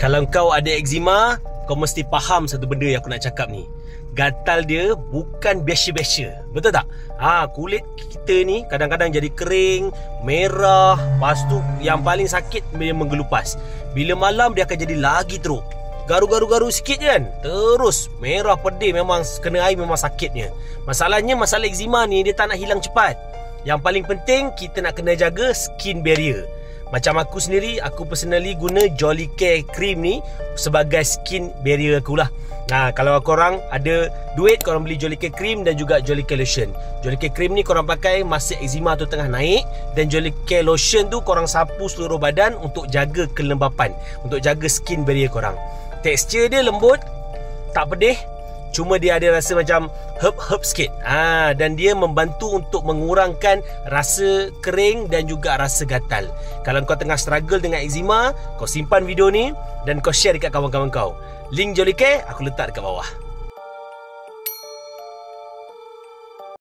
Kalau kau ada eczema, kau mesti faham satu benda yang aku nak cakap ni. Gatal dia bukan biasa-biasa. Betul tak? Kulit kita ni kadang-kadang jadi kering, merah. Lepas tu yang paling sakit dia menggelupas. Bila malam dia akan jadi lagi teruk. Garu-garu sikit je kan, terus merah pedih. Memang kena air memang sakitnya. Masalahnya masalah eczema ni dia tak nak hilang cepat. Yang paling penting kita nak kena jaga skin barrier. Macam aku sendiri, aku personally guna Jolicare cream ni sebagai skin barrier aku lah. Kalau korang ada duit, korang beli Jolicare cream dan juga Jolicare lotion. Jolicare cream ni korang pakai masa eczema tu tengah naik, dan Jolicare lotion tu korang sapu seluruh badan untuk jaga kelembapan, untuk jaga skin barrier korang. Tekstur dia lembut, tak pedih, cuma dia ada rasa macam herb sikit. Dan dia membantu untuk mengurangkan rasa kering dan juga rasa gatal. Kalau kau tengah struggle dengan eczema, kau simpan video ni dan kau share dekat kawan-kawan kau. Link Jolicare aku letak dekat bawah.